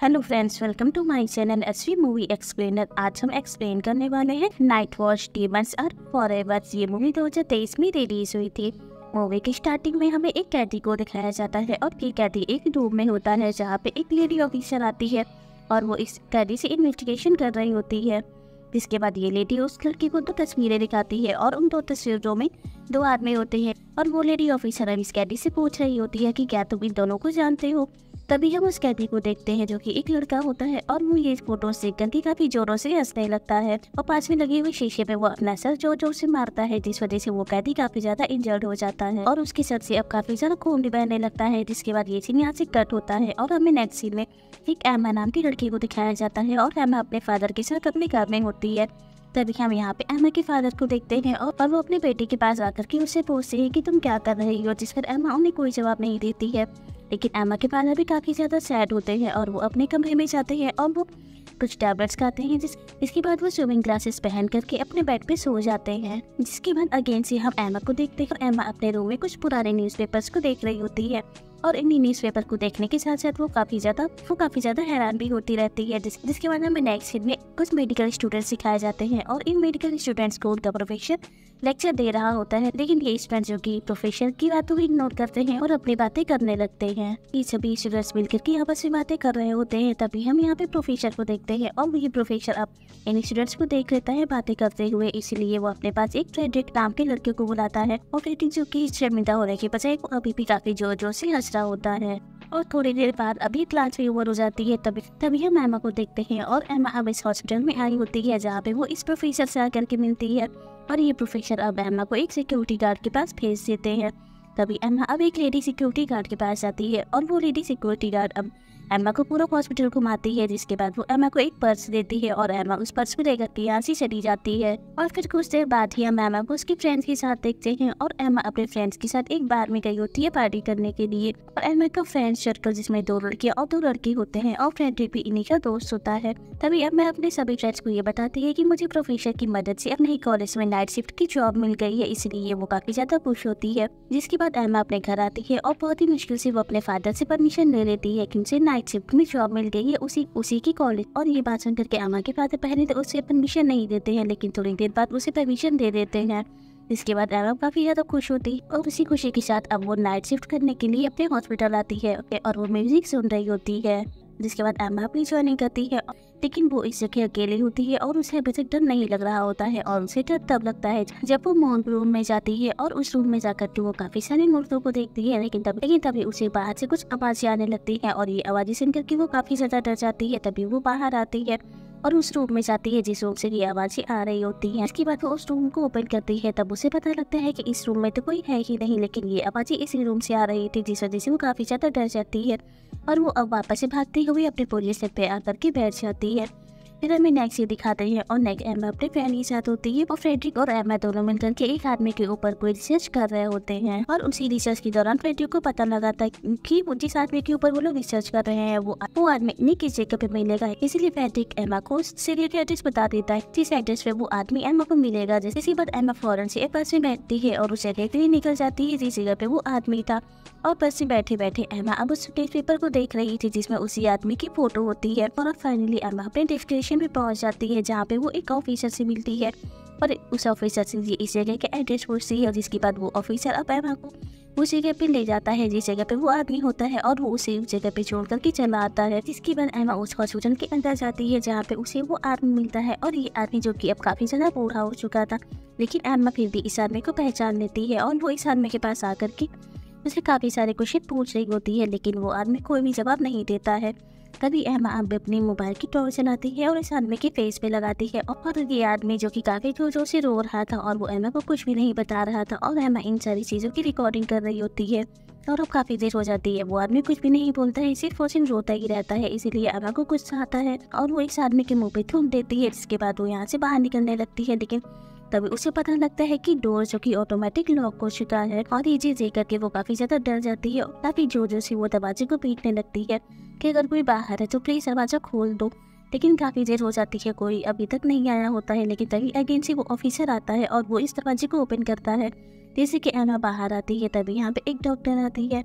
Hello friends, welcome to my channel SV movie explainer. आज हम explain करने वाले हैं Night Watch Demons Are Forever. ये मूवी 2023 में रिलीज हुई थी। मूवी की स्टार्टिंग में हमें एक कैदी को दिखाया जाता है और ये कैदी एक रूम में होता है जहाँ पे एक लेडी ऑफिसर आती है और वो इस कैदी से इन्वेस्टिगेशन कर रही होती है। जिसके बाद ये लेडी उस लड़की को 2 तस्वीरें दिखाती है और उन 2 तस्वीरों में 2 आदमी होते हैं और वो लेडी ऑफिसर अब इस कैदी से पूछ रही होती है कि क्या तुम इन दोनों को जानते हो। तभी हम उस कैदी को देखते हैं जो कि एक लड़का होता है और वो ये फोटो देखकर के काफी जोरों से हंसने लगता है और पास में लगे हुए शीशे पे वो अपना सर जोर जोर से मारता है, जिस वजह से वो कैदी काफी ज्यादा इंजर्ड हो जाता है और उसके सर से अब काफी ज्यादा खून भी बहने लगता है। जिसके बाद ये सीन यहाँ से कट होता है और हमें नेक्स्ट सीन में एक एम्मा नाम की लड़की को दिखाया जाता है और एम्मा अपने फादर के साथ अपने घर में होती है। तभी हम यहाँ पे एम्मा के फादर को देखते हैं और वो अपने बेटे के पास आकर के उससे पूछते हैं कि तुम क्या कर रही हो, जिस पर एम्मा उन्हें कोई जवाब नहीं देती है। लेकिन एम्मा के फादर भी काफ़ी ज़्यादा सैड होते हैं और वो अपने कमरे में जाते हैं और वो कुछ टैबलेट्स खाते हैं। इसके बाद वो स्विमिंग ग्लासेस पहन करके अपने बेड पे सो जाते हैं। जिसके बाद अगेन से हम एम्मा को देखते हैं और एम्मा अपने रूम में कुछ पुराने न्यूज़पेपर्स को देख रही होती है और इन न्यूज़पेपर को देखने के साथ साथ वो काफ़ी ज़्यादा हैरान भी होती रहती है। जिसके बाद हमें नेक्स्ट सीन में कुछ मेडिकल स्टूडेंट्स सिखाए जाते हैं और इन मेडिकल स्टूडेंट्स को उनका प्रोफेसर लेक्चर दे रहा होता है, लेकिन ये स्टूडेंट्स जो कि प्रोफेसर की बातों को इग्नोर करते हैं और अपनी बातें करने लगते हैं। ये सभी स्टूडेंट्स मिलकर के आपस में बातें कर रहे होते हैं। तभी हम यहाँ पे प्रोफेसर को देखते हैं और ये प्रोफेसर अब इन स्टूडेंट्स को देख लेता है बातें करते हुए, इसलिए वो अपने पास एक फ्रेडरिक नाम के लड़के को बुलाता है और फ्रेडरिक जो कि शर्मिंदा होने के बजाय वो अभी भी काफी जोर जोर से हंस रहा होता है। और थोड़ी देर बाद अभी क्लास भी ओवर हो जाती है। तभी हम एम्मा को देखते हैं और एम्मा अब इस हॉस्पिटल में आई होती है जहाँ पे वो इस प्रोफेसर से आकर के मिलती है और ये प्रोफेसर अब एम्मा को एक सिक्योरिटी गार्ड के पास भेज देते हैं। तभी एम्मा अब एक लेडी सिक्योरिटी गार्ड के पास जाती है और वो लेडी सिक्योरिटी गार्ड अब एम्मा को पूरा हॉस्पिटल घुमाती है। जिसके बाद वो एम्मा को एक पर्स देती है और एम्मा उस पर्स को लेकर के यहाँ से चली जाती है। और फिर कुछ देर बाद ही हम एम्मा को उसकी फ्रेंड्स के साथ देखते हैं और एम्मा अपने फ्रेंड्स के साथ एक बार में गई होती है पार्टी करने के लिए। और एम्मा का फ्रेंड सर्कल जिसमें 2 लड़कियां और 2 लड़के होते हैं और फ्रेडरिक भी इन्हीं का दोस्त होता है। तभी एम्मा अपने सभी फ्रेंड्स को ये बताती है कि मुझे प्रोफेसर की मदद से अपने ही कॉलेज में नाइट शिफ्ट की जॉब मिल गई है, इसलिए वो काफी ज्यादा खुश होती है। जिसके बाद एम्मा अपने घर आती है और बहुत ही मुश्किल से वो अपने फादर से परमिशन ले लेती है कि उनसे नाइट शिफ्ट में जॉब मिल गई है उसी की कॉलेज। और ये बात सुनकर के एम्मा के फादर पहले तो उसे परमिशन नहीं देते हैं, लेकिन थोड़ी देर बाद उसे परमिशन दे देते हैं। इसके बाद एम्मा काफी ज्यादा खुश होती है और उसी खुशी के साथ अब वो नाइट शिफ्ट करने के लिए अपने हॉस्पिटल आती है और वो म्यूजिक सुन रही होती है। जिसके बाद एम्मा अपनी ज्वाइनिंग करती है, लेकिन वो इस जगह अकेली होती है और उसे अभी तक डर नहीं लग रहा होता है और उसे डर तब लगता है जब वो मॉर्ग रूम में जाती है और उस रूम में जाकर के वो काफी सारे मुर्दों को देखती है। लेकिन तभी उसे बाहर से कुछ आवाजें आने लगती है और ये आवाजें सुनकर के वो काफी ज्यादा डर जाती है। तभी वो बाहर आती है और उस रूम में जाती है जिस रूम से ये आवाजें आ रही होती हैं। इसके बाद वो उस रूम को ओपन करती है, तब उसे पता लगता है कि इस रूम में तो कोई है ही नहीं, लेकिन ये आवाजें इसी रूम से आ रही थी, जिस वजह से वो काफी ज्यादा डर जाती है और वो अब वापस से भागती हुई अपने पोजीशन पे आकर के बैठ जाती है। फिर हमें नेक्स्ट ये दिखाते हैं और नेक्स्ट एम्मा अपने फ्रेंड के साथ होती है और फ्रेडरिक और एम्मा दोनों मिलकर के एक आदमी के ऊपर कोई रिसर्च कर रहे होते हैं और उसी रिसर्च के दौरान फ्रेडरिक को पता लगाता है कि जिस आदमी के ऊपर वो लोग रिसर्च कर रहे हैं वो आदमी इन्हीं किस जगह पे मिलेगा। इसलिए फ्रेडरिक एम्मा को सीरियल एड्रेस बता देता है जिस एड्रेस पे वो आदमी एम्मा को मिलेगा। इसी बाद एम्मा फौरन से बस में बैठती है और उस जगह के लिए निकल जाती है जिस जगह पे वो आदमी था। और बस में बैठे बैठे एम्मा अब उस न्यूज़पेपर को देख रही थी जिसमें उसी आदमी की फोटो होती है और अब फाइनली एम्मा अपने डेस्टिनेशन पे पहुंच जाती है जहाँ पे वो एक ऑफिसर से मिलती है और उस ऑफिसर से ये इस जगह का एड्रेस पूछती है। जिसके बाद वो ऑफिसर अब एम्मा को उस जगह पे ले जाता है जिस जगह पे वो आदमी होता है और वो उसे उस जगह पे छोड़ करके चला आता है। जिसके बाद एम्मा उस हॉस्पिटल के अंदर जाती है जहाँ पे उसे वो आदमी मिलता है और ये आदमी जो कि अब काफी ज्यादा बूढ़ा हो चुका था, लेकिन एम्मा फिर भी इस आदमी को पहचान लेती है और वो इस आदमी के पास आकर के उसे काफी सारे क्वेश्चन पूछ रही होती है, लेकिन वो आदमी कोई भी जवाब नहीं देता है। तभी एम्मा अब अपनी मोबाइल की टॉर्च चलाती है और इस आदमी के फेस पे लगाती है और ये आदमी जो कि काफी जोर जोर से रो रहा था और वो एम्मा को कुछ भी नहीं बता रहा था और एम्मा इन सारी चीजों की रिकॉर्डिंग कर रही होती है। और अब काफी देर हो जाती है, वो आदमी कुछ भी नहीं बोलता है, सिर्फ और सिर्फ रोता ही रहता है। इसीलिए एम्मा को गुस्सा आता है और वो इस आदमी के मुंह पे थूक देती है। जिसके बाद वो यहाँ से बाहर निकलने लगती है, लेकिन तभी उसे पता लगता है कि डोर जो कि ऑटोमेटिक लॉक हो चुका है और ये चीज देख करके वो काफी ज्यादा डर जाती है और काफी जोर जोर से वो दरवाजे को पीटने लगती है कि अगर कोई बाहर है तो प्लीज दरवाजा खोल दो। लेकिन काफी देर हो जाती है, कोई अभी तक नहीं आया होता है। लेकिन तभी अगेन से वो ऑफिसर आता है और वो इस दरवाजे को ओपन करता है। जैसे कि एम्मा बाहर आती है तभी यहाँ पे एक डॉक्टर आती है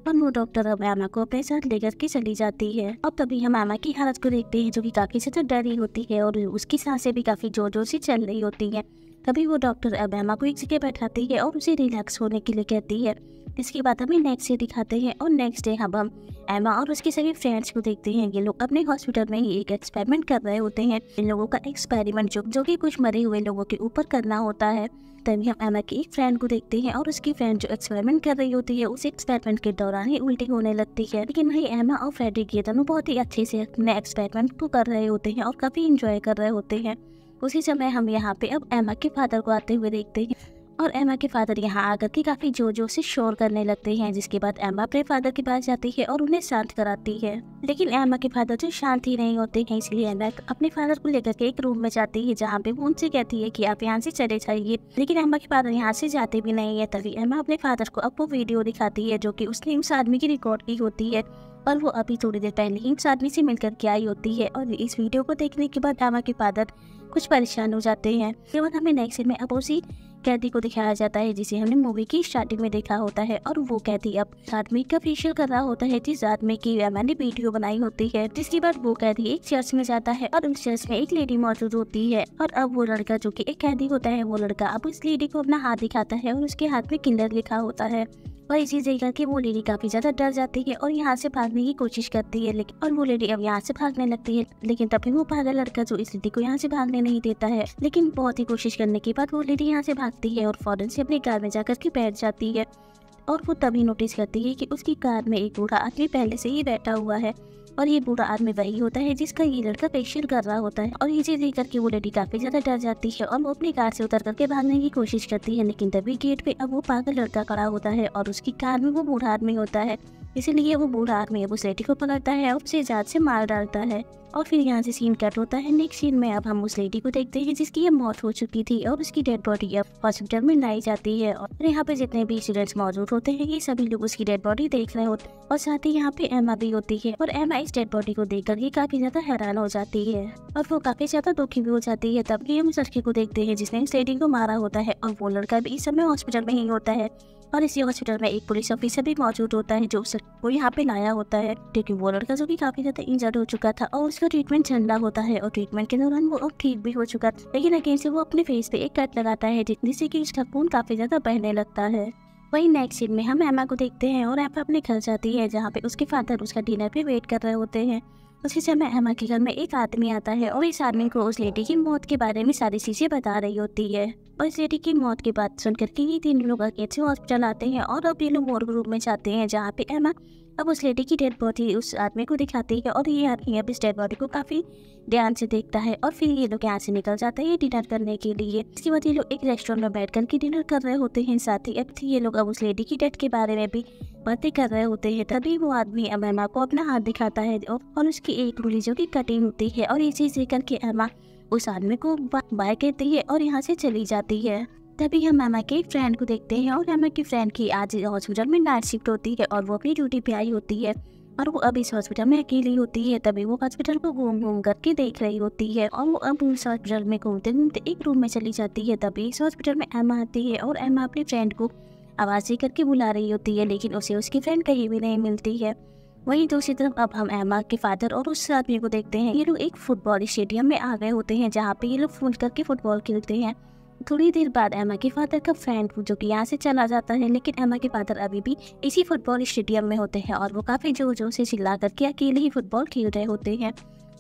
और वो डॉक्टर अब एमा को अपने साथ लेकर के चली जाती है। अब तभी हम एमा की हालत को देखते हैं जो कि काफी ज्यादा डरी होती है और उसकी सांसें भी काफी जोर जोर से चल रही होती है। तभी वो डॉक्टर अब एमा को एक जगह बैठाती है और उसे रिलैक्स होने के लिए कहती है। इसके बाद हमें नेक्स्ट डे दिखाते हैं और नेक्स्ट डे हम एमा और उसके सभी फ्रेंड्स को देखते हैं। ये लोग अपने हॉस्पिटल में ही एक एक्सपेरिमेंट कर रहे होते हैं। इन लोगों का एक्सपेरिमेंट जो कि कुछ मरे हुए लोगों के ऊपर करना होता है। तभी हम एमा की एक फ्रेंड को देखते हैं और उसकी फ्रेंड जो एक्सपेरिमेंट कर रही होती है उस एक्सपेरिमेंट के दौरान ही उल्टी होने लगती है। लेकिन वही एमा और फ्रेडरिक ये दोनों बहुत ही अच्छे से अपने एक्सपेरिमेंट को कर रहे होते हैं और काफी इंजॉय कर रहे होते हैं। उसी समय हम यहाँ पे अब एमा के फादर को आते हुए देखते हैं और एमा के फादर यहाँ आकर के काफी जोर जोर से शोर करने लगते हैं। जिसके बाद एमा अपने फादर के पास जाती है और उन्हें शांत कराती है। लेकिन एमा के फादर जो शांत ही नहीं होते हैं, इसलिए एमा अपने फादर को लेकर के एक रूम में जाती है जहाँ पे वो उनसे कहती है कि आप यहाँ से चले जाइए। लेकिन एमा के फादर यहाँ से जाते भी नहीं है। तभी एमा अपने फादर को अब वो वीडियो दिखाती है जो कि उसने उस आदमी की रिकॉर्ड की होती है और वो अभी थोड़ी देर पहले ही उस आदमी से मिलकर के आई होती है। और इस वीडियो को देखने के बाद एमा के फादर कुछ परेशान हो जाते हैं। उसके बाद हमें नेक्स्ट सीन में अब उसी कैदी को दिखाया जाता है जिसे हमने मूवी की स्टार्टिंग में देखा होता है। और वो कैदी अब आदमी का फेशियल कर रहा होता है जिस आदमी की एमा ने वीडियो बनाई होती है। जिसके बाद वो कैदी एक चर्च में जाता है और उस चर्च में एक लेडी मौजूद होती है। और अब वो लड़का जो कि एक कैदी होता है, वो लड़का अब उस लेडी को अपना हाथ दिखाता है और उसके हाथ में किलर लिखा होता है। और इसी देखकर के वो लेडी काफी ज्यादा डर जाती है और यहाँ से भागने की कोशिश करती है। लेकिन और वो लेडी अब यहाँ से भागने लगती है। लेकिन तभी वो पागल लड़का जो इस लेडी को यहाँ से भागने नहीं देता है। लेकिन बहुत ही कोशिश करने के बाद वो लेडी यहाँ से भागती है और फौरन से अपनी कार में जाकर के बैठ जाती है। और वो तभी नोटिस करती है कि उसकी कार में एक बूढ़ा आदमी पहले से ही बैठा हुआ है। और ये बूढ़ा आदमी वही होता है जिसका ये लड़का फेशियल कर रहा होता है। और ये चीज देख करके वो लेडी काफी ज्यादा डर जाती है और वो अपनी कार से उतर करके भागने की कोशिश करती है। लेकिन तभी गेट पे अब वो पागल लड़का खड़ा होता है और उसकी कार में वो बूढ़ा आदमी होता है। इसीलिए वो बूढ़ा आदमी अब उस लेडी को पकड़ता है और उसे जान से मार डालता है। और फिर यहाँ से सीन कट होता है। नेक्स्ट सीन में अब हम उस लेडी को देखते हैं जिसकी ये मौत हो चुकी थी और उसकी डेड बॉडी अब हॉस्पिटल में लाई जाती है। और यहाँ पे जितने भी स्टूडेंट्स मौजूद होते हैं ये सभी लोग उसकी डेड बॉडी देख रहे होते हैं। और साथ ही यहाँ पे एमा भी होती है और एमा इस डेड बॉडी को देख करके काफी ज्यादा हैरान हो जाती है और वो काफी ज्यादा दुखी भी हो जाती है। तभी हम उस लड़के को देखते हैं जिसने इस लेडी को मारा होता है और वो लड़का भी इस समय हॉस्पिटल में ही होता है। और इसी हॉस्पिटल में एक पुलिस ऑफिसर भी मौजूद होता है जो उसको यहाँ पे लाया होता है क्योंकि वो लड़का जो कि काफी ज्यादा इंजर्ड हो चुका था और उसका ट्रीटमेंट चल रहा होता है। और ट्रीटमेंट के दौरान वो अब ठीक भी हो चुका था। लेकिन अगेन से वो अपने फेस पे एक कट लगाता है जिससे कि उसका खून काफी ज्यादा बहने लगता है। वही नेक्स्ट सीन में हम एमा को देखते हैं और एमा अपने घर जाती है जहाँ पे उसके फादर उसका डिनर पे वेट कर रहे होते हैं। उसी समय एमा के घर में एक आदमी आता है और इस आदमी को उस लेडी की मौत के बारे में सारी चीजें बता रही होती है। और इस लेडी की मौत की बात सुनकर के ये तीन लोग अकेले हॉस्पिटल आते हैं और अब ये लोग मोर्ग रूम में जाते हैं जहाँ पे एमा अब उस लेडी की डेड बॉडी उस आदमी को दिखाती है। और ये आदमी अब इस डेड बॉडी को काफी ध्यान से देखता है और फिर ये लोग यहाँ से निकल जाते हैं डिनर करने के लिए। इसके बाद ये लोग एक रेस्टोरेंट में बैठ कर के डिनर कर रहे होते हैं। साथ ही अब ये लोग अब उस लेडी की डेथ के बारे में भी बातें कर रहे होते हैं। तभी वो आदमी अब एमा को अपना हाथ दिखाता है और उसकी एक उंगली जो की कटिंग होती है। और ये चीज देख करके एमा उस आदमी को बाय कहती है और यहाँ से चली जाती है। तभी हम एमा के एक फ्रेंड को देखते हैं और एमा की फ्रेंड की आज हॉस्पिटल में नाइट शिफ्ट होती है और वो अपनी ड्यूटी पे आई होती है और वो अब इस हॉस्पिटल में अकेली होती है। तभी वो हॉस्पिटल को घूम घूम करके देख रही होती है और वो अब उस हॉस्पिटल में घूमते घूमते एक रूम में चली जाती है। तभी इस हॉस्पिटल में एमा आती है और एमा अपनी फ्रेंड को आवाज दे करके बुला रही होती है लेकिन उसे उसकी फ्रेंड कहीं भी नहीं मिलती है। वहीं दूसरी तरफ अब हम एमा के फादर और उस आदमी को देखते हैं। ये लोग एक फुटबॉल स्टेडियम में आ गए होते हैं जहाँ पे ये लोग फुल करके फुटबॉल खेलते हैं। थोड़ी देर बाद एमा के फादर का फ्रेंड जो कि यहाँ से चला जाता है लेकिन एमा के फादर अभी भी इसी फुटबॉल स्टेडियम में होते हैं और वो काफी जोर जोर से चिल्ला करके अकेले ही फुटबॉल खेल रहे होते हैं।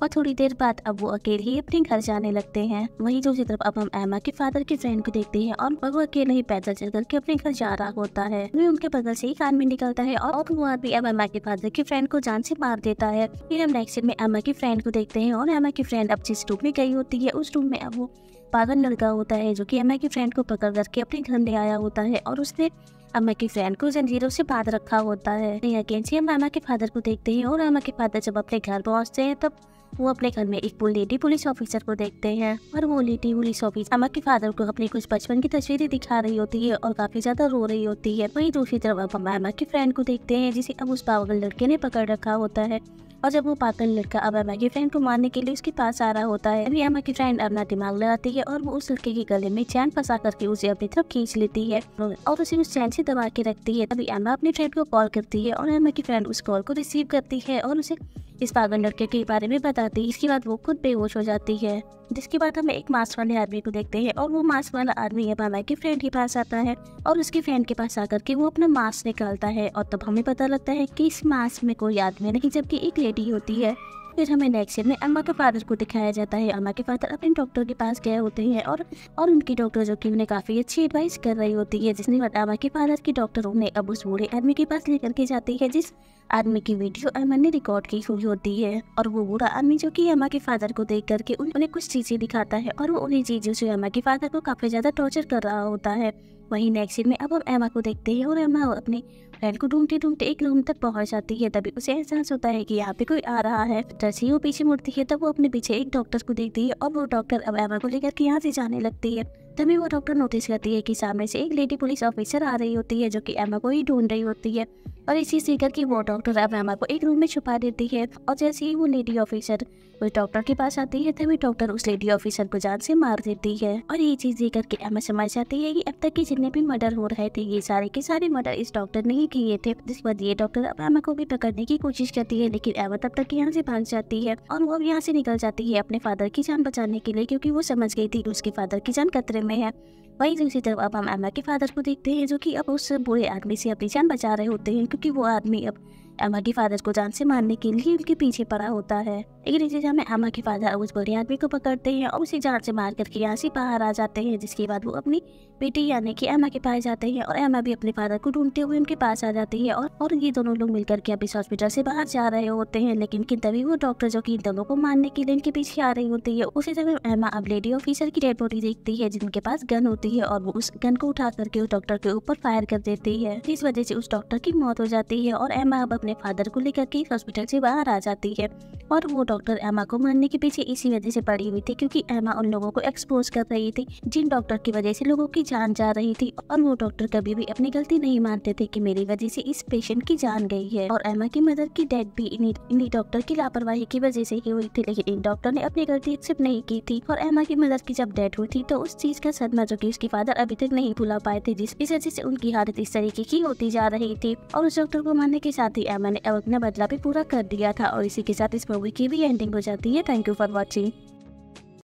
और थोड़ी देर बाद अब वो अकेले ही अपने घर जाने लगते हैं। वहीं दूसरी तरफ अब हम एमा के फादर के फ्रेंड को देखते हैं और वो अकेले ही पैदल चल करके अपने घर जा रहा होता है। वहीं उनके बगल से एक आदमी निकलता है और वो आदमी अब एमा के फादर के फ्रेंड को जान से मार देता है। फिर हम नेक्स्ट सीन में एमा के फ्रेंड को देखते हैं और एमा की फ्रेंड अब जिस रूम में गई होती है उस रूम में अब वो पागल लड़का होता है जो कि एमा की फ्रेंड को पकड़ करके अपने घर ले आया होता है और उसने एमा की फ्रेंड को जंजीरों से बांध रखा होता है। अगेंस्ट हम एमा के फादर को देखते हैं और एमा के फादर जब अपने घर पहुंचते हैं तब वो अपने घर में एक लेडी पुलिस ऑफिसर को देखते हैं और वो लेडी पुलिस ऑफिसर एमा के फादर को अपनी कुछ बचपन की तस्वीरें दिखा रही होती है और काफी ज्यादा रो रही होती है। वहीं दूसरी तरफ अब हम एमा के फ्रेंड को देखते हैं जिसे अब उस पागल लड़के ने पकड़ रखा होता है और जब वो पागल लड़का अब एमा की फ्रेंड को मारने के लिए उसके पास आ रहा होता है, तभी एमा की फ्रेंड अपना दिमाग लगाती है और वो उस लड़के के गले में चैन फंसा करके उसे अपनी तरफ खींच लेती है और उसे उस चैन से दबा के रखती है। तभी एमा अपनी फ्रेंड को कॉल करती है और एमा की फ्रेंड उस कॉल को रिसीव करती है और उसे इस पागल लड़के के बारे में बताती है। इसके बाद वो खुद बेहोश हो जाती है, जिसके बाद हमें एक मास्क वाले आदमी को देखते हैं और वो मास्क वाला आदमी एमा की फ्रेंड के पास आता है और उसकी फ्रेंड के पास आकर के वो अपना मास्क निकालता है और तब हमें पता लगता है कि इस मास्क में कोई आदमी नहीं जबकि एक लेडी होती है। फिर हमें नेक्स्ट सीन में एमा के फादर को दिखाया जाता है। एमा के फादर अपने डॉक्टर के पास गए होते हैं और उनकी डॉक्टर जो कि उन्हें काफी अच्छी एडवाइस कर रही होती है, जिसने बाद एमा के फादर की डॉक्टर उन्हें अब उस बूढ़े आदमी के पास लेकर के जाती है जिस आदमी की वीडियो एमा ने रिकॉर्ड की हुई होती है। और वो बूढ़ा आदमी जो कि एमा के फादर को देख करके उन्हें कुछ चीजें दिखाता है और वो उन्हीं चीजों से एमा के फादर को काफी ज्यादा टॉर्चर कर रहा होता है। वहीं नेक्स्ट सीन में अब हम एमा को देखते हैं और एमा अपने फ्रेंड को ढूंढते ढूंढते एक रूम तक पहुंच जाती है। तभी उसे एहसास होता है कि यहाँ पे कोई आ रहा है। जैसे ही वो पीछे मुड़ती है तब वो अपने पीछे एक डॉक्टर को देखती है और वो डॉक्टर अब एमा को लेकर के यहाँ से जाने लगती है। तभी वो डॉक्टर नोटिस करती है कि सामने से एक लेडी पुलिस ऑफिसर आ रही होती है जो कि एमा को ही ढूंढ रही होती है और इसी से करके वो डॉक्टर अब एमा को एक रूम में छुपा देती है। और जैसे ही वो लेडी ऑफिसर उस डॉक्टर के पास आती है तभी डॉक्टर उस लेडी ऑफिसर को जान से मार देती है। और ये चीज देख करके एमा समझ जाती है कि अब तक के जितने भी मर्डर हो रहे थे ये सारे के सारे मर्डर इस डॉक्टर ने ही किए थे। जिसके बाद ये डॉक्टर अब एमा को भी पकड़ने की कोशिश करती है, लेकिन एमा तब तक यहाँ से भाग जाती है और वो अब यहाँ से निकल जाती है अपने फादर की जान बचाने के लिए, क्योंकि वो समझ गई थी कि उसके फादर की जान खतरे में है। वहीं दूसरी तरफ अब हम एमा के फादर को देखते हैं जो कि अब उस बूढ़े आदमी से अपनी जान बचा रहे होते हैं, क्योंकि वो आदमी अब एमा के फादर को जान से मारने के लिए उनके पीछे पड़ा होता है। लेकिन इसी समय एमा के फादर उस बूढ़े आदमी को पकड़ते हैं और उसे जान से मार करके यहाँ से बाहर आ जाते हैं। जिसके बाद वो अपनी बेटी यानी कि एमा के पास जाते हैं और एमा भी अपने फादर को ढूंढते हुए उनके पास आ जाती है और ये दोनों लोग मिलकर के अब इस हॉस्पिटल से बाहर जा रहे होते हैं। लेकिन तभी वो डॉक्टर जो कि इन दोनों को मारने के लिए इनके पीछे आ रही होती है। उसी समय एमा अब लेडी ऑफिसर की डेड बॉडी देखती है जिनके पास गन होती है और वो उस गन को उठा करके उस डॉक्टर के ऊपर फायर कर देती है, जिस वजह से उस डॉक्टर की मौत हो जाती है और एमा अब अपने फादर को लेकर के हॉस्पिटल से बाहर आ जाती है। और वो डॉक्टर एमा को मारने के पीछे इसी वजह से पड़ी हुई थी क्योंकि एमा उन लोगों को एक्सपोज कर रही थी जिन डॉक्टर की वजह से लोगों की जान जा रही थी। और वो डॉक्टर कभी भी अपनी गलती नहीं मानते थे कि मेरी वजह से इस पेशेंट की जान गई है। और एमा की मदर की डेथ भी इन्हीं डॉक्टर की लापरवाही की वजह से ही हुई थी, लेकिन इन डॉक्टर ने अपनी गलती एक्सेप्ट नहीं की थी। और एमा की मदर की जब डेथ हुई थी तो उस चीज का सदमा जो कि उसकी फादर अभी तक नहीं भुला पाए थे, जिस वजह से उनकी हालत इस तरीके की होती जा रही थी। और उस डॉक्टर को मारने के साथ ही एमा ने अब अपना बदला भी पूरा कर दिया था। और इसी के साथ इस मूवी की भी एंडिंग हो जाती है। Thank you for watching.